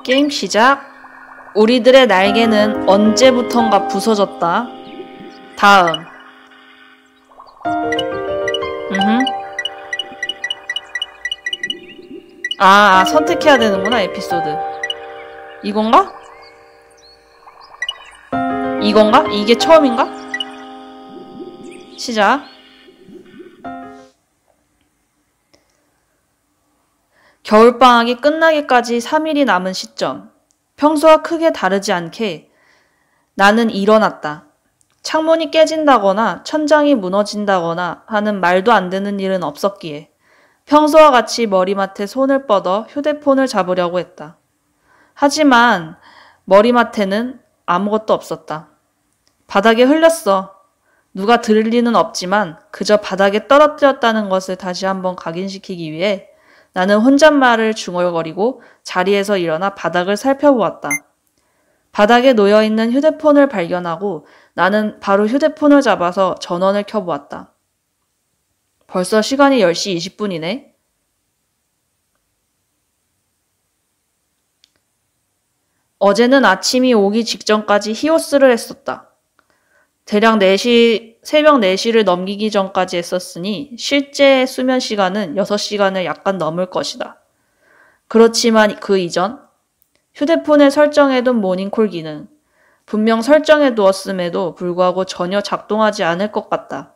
게임 시작. 우리들의 날개는 언제부턴가 부서졌다. 다음. 선택해야 되는구나, 에피소드. 이건가? 이건가? 이게 처음인가? 시작. 겨울방학이 끝나기까지 3일이 남은 시점. 평소와 크게 다르지 않게 나는 일어났다. 창문이 깨진다거나 천장이 무너진다거나 하는 말도 안 되는 일은 없었기에 평소와 같이 머리맡에 손을 뻗어 휴대폰을 잡으려고 했다. 하지만 머리맡에는 아무것도 없었다. 바닥에 흘렸어. 누가 들을 리는 없지만 그저 바닥에 떨어뜨렸다는 것을 다시 한번 각인시키기 위해 나는 혼잣말을 중얼거리고 자리에서 일어나 바닥을 살펴보았다. 바닥에 놓여있는 휴대폰을 발견하고 나는 바로 휴대폰을 잡아서 전원을 켜보았다. 벌써 시간이 10시 20분이네. 어제는 아침이 오기 직전까지 히오스를 했었다. 대략 새벽 4시를 넘기기 전까지 했었으니 실제 수면 시간은 6시간을 약간 넘을 것이다. 그렇지만 그 이전 휴대폰에 설정해둔 모닝콜 기능, 분명 설정해두었음에도 불구하고 전혀 작동하지 않을 것 같다.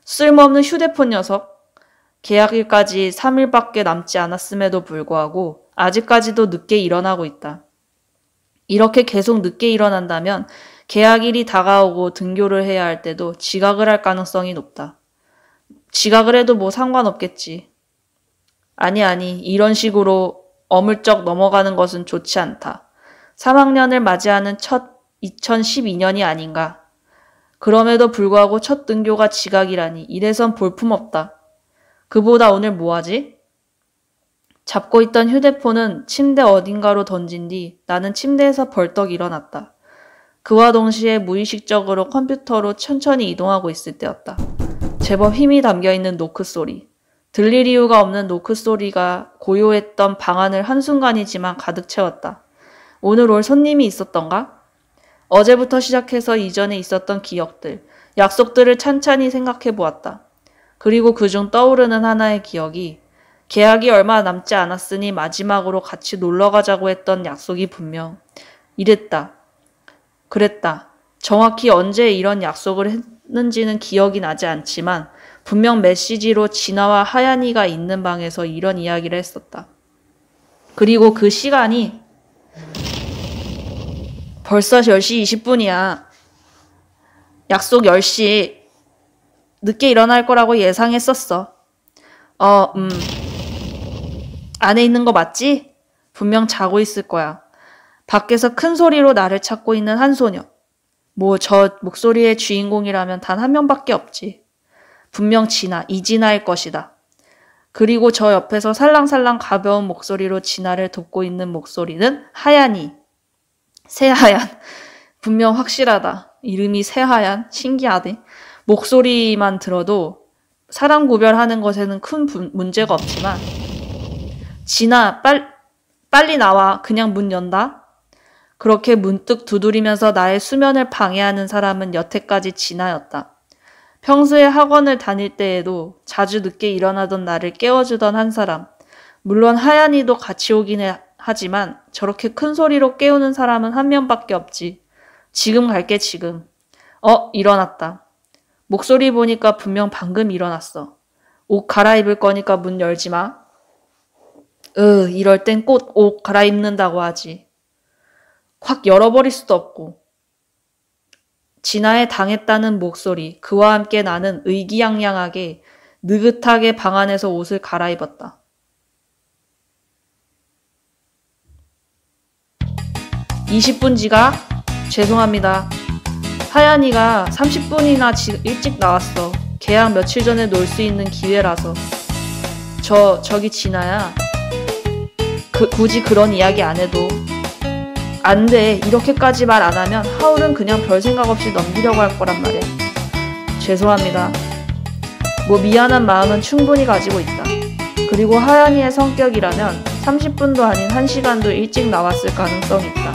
쓸모없는 휴대폰 녀석, 계약일까지 3일밖에 남지 않았음에도 불구하고 아직까지도 늦게 일어나고 있다. 이렇게 계속 늦게 일어난다면 계약일이 다가오고 등교를 해야 할 때도 지각을 할 가능성이 높다. 지각을 해도 뭐 상관없겠지. 아니, 이런 식으로 어물쩍 넘어가는 것은 좋지 않다. 3학년을 맞이하는 첫 2012년이 아닌가. 그럼에도 불구하고 첫 등교가 지각이라니 이래선 볼품없다. 그보다 오늘 뭐하지? 잡고 있던 휴대폰은 침대 어딘가로 던진 뒤 나는 침대에서 벌떡 일어났다. 그와 동시에 무의식적으로 컴퓨터로 천천히 이동하고 있을 때였다. 제법 힘이 담겨있는 노크 소리. 들릴 이유가 없는 노크 소리가 고요했던 방안을 한순간이지만 가득 채웠다. 오늘 올 손님이 있었던가? 어제부터 시작해서 이전에 있었던 기억들, 약속들을 찬찬히 생각해 보았다. 그리고 그중 떠오르는 하나의 기억이 계약이 얼마 남지 않았으니 마지막으로 같이 놀러 가자고 했던 약속이 분명 이랬다. 그랬다. 정확히 언제 이런 약속을 했는지는 기억이 나지 않지만 분명 메시지로 진아와 하얀이가 있는 방에서 이런 이야기를 했었다. 그리고 그 시간이 벌써 10시 20분이야. 약속 10시. 늦게 일어날 거라고 예상했었어. 안에 있는 거 맞지? 분명 자고 있을 거야. 밖에서 큰 소리로 나를 찾고 있는 한 소녀. 뭐 저 목소리의 주인공이라면 단 한 명밖에 없지. 분명 이진아일 것이다. 그리고 저 옆에서 살랑살랑 가벼운 목소리로 진아를 돕고 있는 목소리는 하얀이. 새하얀. 분명 확실하다. 이름이 새하얀. 신기하네. 목소리만 들어도 사람 구별하는 것에는 큰 문제가 없지만 진아, 빨리 나와. 그냥 문 연다. 그렇게 문득 두드리면서 나의 수면을 방해하는 사람은 여태까지 진아였다. 평소에 학원을 다닐 때에도 자주 늦게 일어나던 나를 깨워주던 한 사람. 물론 하얀이도 같이 오긴 하지만 저렇게 큰 소리로 깨우는 사람은 한 명밖에 없지. 지금 갈게, 지금. 일어났다. 목소리 보니까 분명 방금 일어났어. 옷 갈아입을 거니까 문 열지 마. 이럴 땐 꼭 옷 갈아입는다고 하지. 확 열어버릴 수도 없고. 진아에 당했다는 목소리, 그와 함께 나는 의기양양하게 느긋하게 방 안에서 옷을 갈아입었다. 20분 지각? 죄송합니다. 하얀이가 30분이나 일찍 나왔어. 계약 며칠 전에 놀 수 있는 기회라서. 저기 진아야. 굳이 그런 이야기 안 해도. 안 돼. 이렇게까지 말 안 하면 하울은 그냥 별 생각 없이 넘기려고 할 거란 말이야. 죄송합니다. 뭐 미안한 마음은 충분히 가지고 있다. 그리고 하얀이의 성격이라면 30분도 아닌 1시간도 일찍 나왔을 가능성이 있다.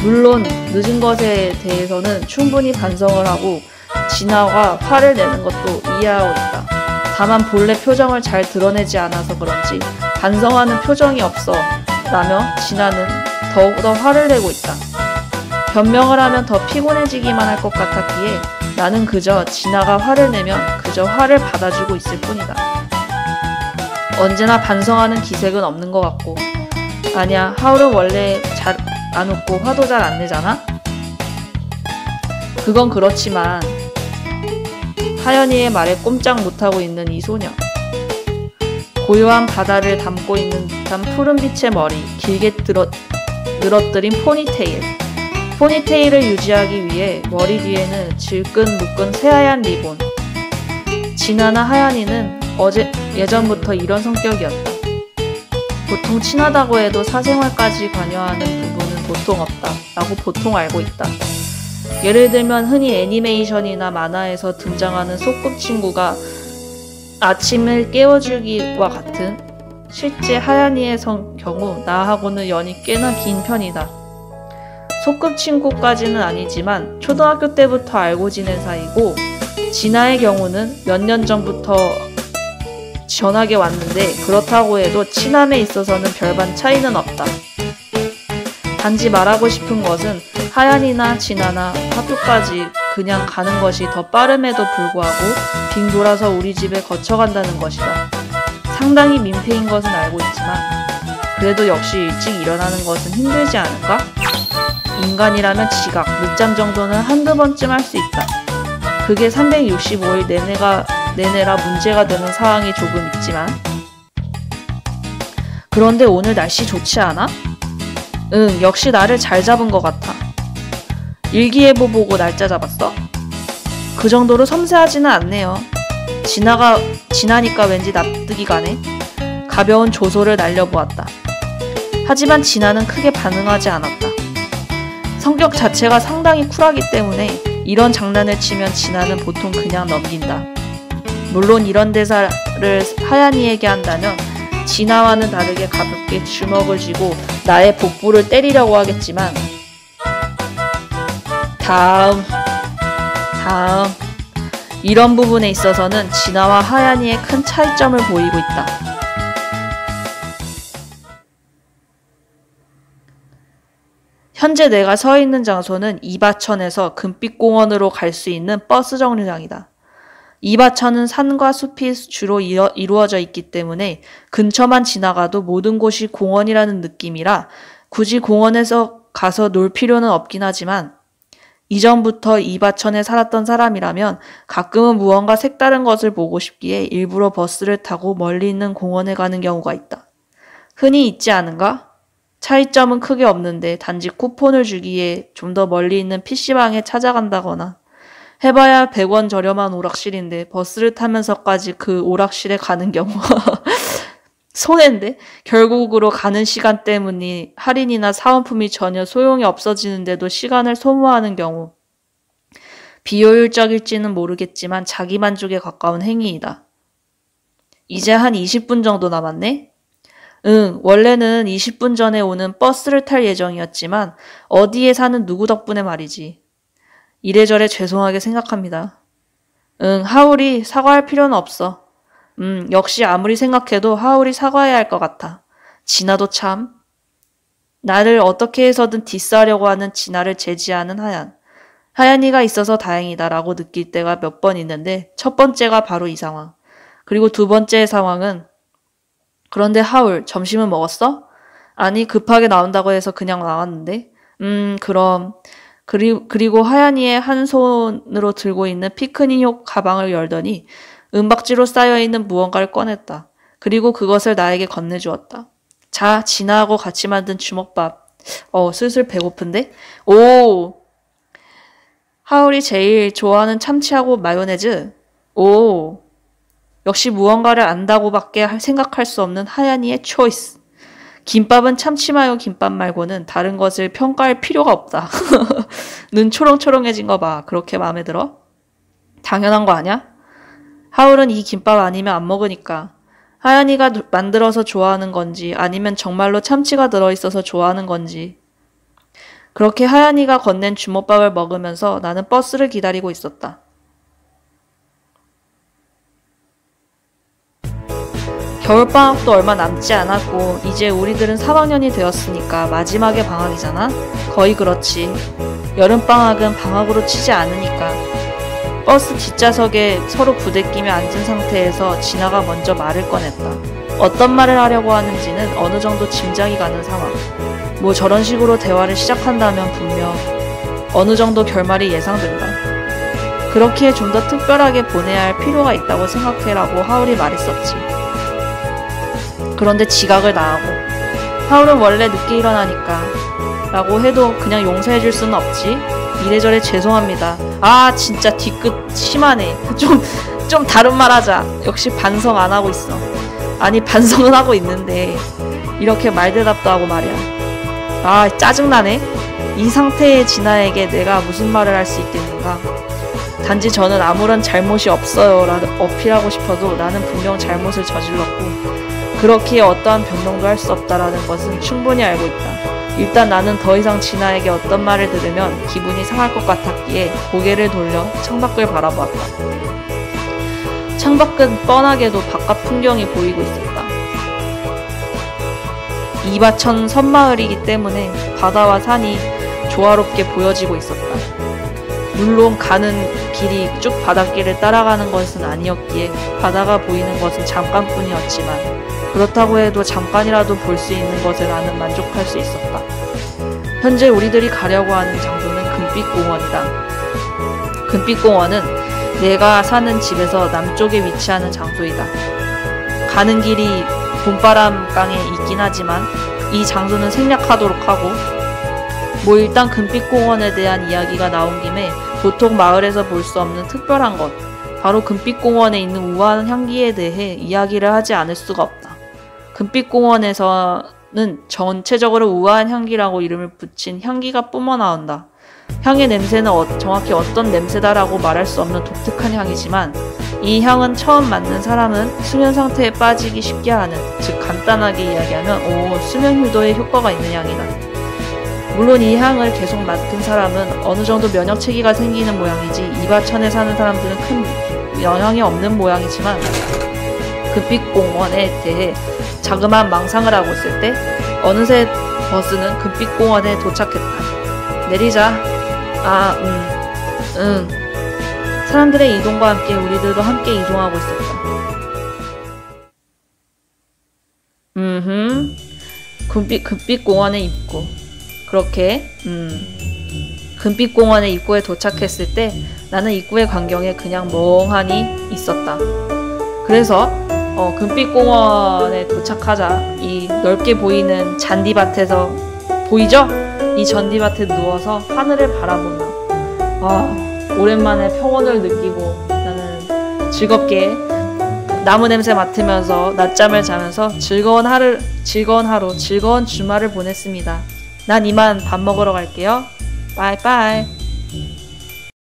물론 늦은 것에 대해서는 충분히 반성을 하고 진아가 화를 내는 것도 이해하고 있다. 다만 본래 표정을 잘 드러내지 않아서 그런지 반성하는 표정이 없어 라며 진아는 더욱더 화를 내고 있다. 변명을 하면 더 피곤해지기만 할 것 같았기에 나는 그저 진아가 화를 내면 그저 화를 받아주고 있을 뿐이다. 언제나 반성하는 기색은 없는 것 같고. 아니야, 하울은 원래 잘 안 웃고 화도 잘 안 내잖아? 그건 그렇지만 하연이의 말에 꼼짝 못하고 있는 이 소녀. 고요한 바다를 담고 있는 듯한 푸른빛의 머리, 길게 늘어뜨린 포니테일. 포니테일을 유지하기 위해 머리 뒤에는 질끈 묶은 새하얀 리본. 진아나 하연이는 예전부터 이런 성격이었다. 보통 친하다고 해도 사생활까지 관여하는 부분은 보통 없다 라고 보통 알고 있다. 예를 들면 흔히 애니메이션이나 만화에서 등장하는 소꿉친구가 아침을 깨워주기와 같은 실제 하연이의 경우 나하고는 연이 꽤나 긴 편이다. 소꿉친구까지는 아니지만 초등학교 때부터 알고 지낸 사이고 진아의 경우는 몇 년 전부터 전학에 왔는데 그렇다고 해도 친함에 있어서는 별반 차이는 없다. 단지 말하고 싶은 것은 하연이나 진아나 학교까지 그냥 가는 것이 더 빠름에도 불구하고 빙 돌아서 우리 집에 거쳐간다는 것이다. 상당히 민폐인 것은 알고 있지만 그래도 역시 일찍 일어나는 것은 힘들지 않을까? 인간이라면 지각, 늦잠 정도는 한두 번쯤 할 수 있다. 그게 365일 내내라 문제가 되는 상황이 조금 있지만. 그런데 오늘 날씨 좋지 않아? 응, 역시 나를 잘 잡은 것 같아. 일기예보 보고 날짜 잡았어? 그 정도로 섬세하지는 않네요. 지나니까 왠지 납득이 가네. 가벼운 조소를 날려보았다. 하지만 진아는 크게 반응하지 않았다. 성격 자체가 상당히 쿨하기 때문에 이런 장난을 치면 진아는 보통 그냥 넘긴다. 물론 이런 대사를 하연이에게 한다면 진아와는 다르게 가볍게 주먹을 쥐고 나의 복부를 때리려고 하겠지만 다음 이런 부분에 있어서는 진아와 하연이의 큰 차이점을 보이고 있다. 현재 내가 서 있는 장소는 이바천에서 금빛공원으로 갈 수 있는 버스 정류장이다. 이바천은 산과 숲이 주로 이루어져 있기 때문에 근처만 지나가도 모든 곳이 공원이라는 느낌이라 굳이 공원에서 가서 놀 필요는 없긴 하지만 이전부터 이바천에 살았던 사람이라면 가끔은 무언가 색다른 것을 보고 싶기에 일부러 버스를 타고 멀리 있는 공원에 가는 경우가 있다. 흔히 있지 않은가? 차이점은 크게 없는데 단지 쿠폰을 주기에 좀 더 멀리 있는 PC방에 찾아간다거나 해봐야 100원 저렴한 오락실인데 버스를 타면서까지 그 오락실에 가는 경우 손해인데? 결국으로 가는 시간 때문에 할인이나 사은품이 전혀 소용이 없어지는데도 시간을 소모하는 경우 비효율적일지는 모르겠지만 자기만족에 가까운 행위이다. 이제 한 20분 정도 남았네? 응, 원래는 20분 전에 오는 버스를 탈 예정이었지만 어디에 사는 누구 덕분에 말이지. 이래저래 죄송하게 생각합니다. 응, 하울이 사과할 필요는 없어. 역시 아무리 생각해도 하울이 사과해야 할 것 같아. 진아도 참. 나를 어떻게 해서든 디스하려고 하는 진아를 제지하는 하연. 하연이가 있어서 다행이다라고 느낄 때가 몇 번 있는데 첫 번째가 바로 이 상황. 그리고 두 번째의 상황은 그런데 하울, 점심은 먹었어? 아니, 급하게 나온다고 해서 그냥 나왔는데. 그럼. 그리고 하연이의 한 손으로 들고 있는 피크닉용 가방을 열더니 은박지로 쌓여있는 무언가를 꺼냈다. 그리고 그것을 나에게 건네주었다. 자, 진아하고 같이 만든 주먹밥. 슬슬 배고픈데? 오! 하울이 제일 좋아하는 참치하고 마요네즈? 오! 역시 무언가를 안다고밖에 생각할 수 없는 하연이의 초이스. 김밥은 참치마요 김밥 말고는 다른 것을 평가할 필요가 없다. 눈 초롱초롱해진 거 봐. 그렇게 마음에 들어? 당연한 거 아냐? 하울은 이 김밥 아니면 안 먹으니까. 하연이가 만들어서 좋아하는 건지 아니면 정말로 참치가 들어있어서 좋아하는 건지. 그렇게 하연이가 건넨 주먹밥을 먹으면서 나는 버스를 기다리고 있었다. 겨울방학도 얼마 남지 않았고 이제 우리들은 3학년이 되었으니까 마지막에 방학이잖아? 거의 그렇지. 여름방학은 방학으로 치지 않으니까. 버스 뒷좌석에 서로 부대끼며 앉은 상태에서 진아가 먼저 말을 꺼냈다. 어떤 말을 하려고 하는지는 어느 정도 짐작이 가는 상황. 뭐 저런 식으로 대화를 시작한다면 분명 어느 정도 결말이 예상된다. 그렇기에 좀 더 특별하게 보내야 할 필요가 있다고 생각해라고 하울이 말했었지. 그런데 지각을 당하고 하울은 원래 늦게 일어나니까 라고 해도 그냥 용서해줄 수는 없지. 이래저래 죄송합니다. 아 진짜 뒤끝 심하네. 좀 다른 말 하자. 역시 반성 안 하고 있어. 아니 반성은 하고 있는데 이렇게 말대답도 하고 말이야. 아 짜증나네. 이 상태의 진아에게 내가 무슨 말을 할 수 있겠는가. 단지 저는 아무런 잘못이 없어요 라고 어필하고 싶어도 나는 분명 잘못을 저질렀고 그렇기에 어떠한 변명도 할 수 없다라는 것은 충분히 알고 있다. 일단 나는 더 이상 진아에게 어떤 말을 들으면 기분이 상할 것 같았기에 고개를 돌려 창밖을 바라보았다. 창밖은 뻔하게도 바깥 풍경이 보이고 있었다. 이바천 섬마을이기 때문에 바다와 산이 조화롭게 보여지고 있었다. 물론 가는 길이 쭉 바닷길을 따라가는 것은 아니었기에 바다가 보이는 것은 잠깐뿐이었지만 그렇다고 해도 잠깐이라도 볼 수 있는 것에 나는 만족할 수 있었다. 현재 우리들이 가려고 하는 장소는 금빛공원이다. 금빛공원은 내가 사는 집에서 남쪽에 위치하는 장소이다. 가는 길이 봄바람강에 있긴 하지만 이 장소는 생략하도록 하고 뭐 일단 금빛공원에 대한 이야기가 나온 김에 보통 마을에서 볼 수 없는 특별한 것 바로 금빛공원에 있는 우아한 향기에 대해 이야기를 하지 않을 수가 없다. 금빛공원에서는 전체적으로 우아한 향기라고 이름을 붙인 향기가 뿜어나온다. 향의 냄새는 정확히 어떤 냄새다라고 말할 수 없는 독특한 향이지만 이 향은 처음 맡는 사람은 수면 상태에 빠지기 쉽게 하는, 즉 간단하게 이야기하면 수면 유도에 효과가 있는 향이다. 물론 이 향을 계속 맡은 사람은 어느 정도 면역 체계가 생기는 모양이지 이바천에 사는 사람들은 큰 영향이 없는 모양이지만 금빛공원에 대해 자그마한 망상을 하고 있을 때 어느새 버스는 금빛공원에 도착했다. 내리자. 사람들의 이동과 함께 우리들도 함께 이동하고 있었다. 금빛공원의 입구. 그렇게 금빛공원의 입구에 도착했을 때 나는 입구의 광경에 그냥 멍하니 있었다. 그래서 금빛공원에 도착하자 이 넓게 보이는 잔디밭에서 보이죠? 이 잔디밭에 누워서 하늘을 바라본다. 오랜만에 평온을 느끼고 나는 즐겁게 나무 냄새 맡으면서 낮잠을 자면서 즐거운 하루, 즐거운 주말을 보냈습니다. 난 이만 밥 먹으러 갈게요. 빠이빠이.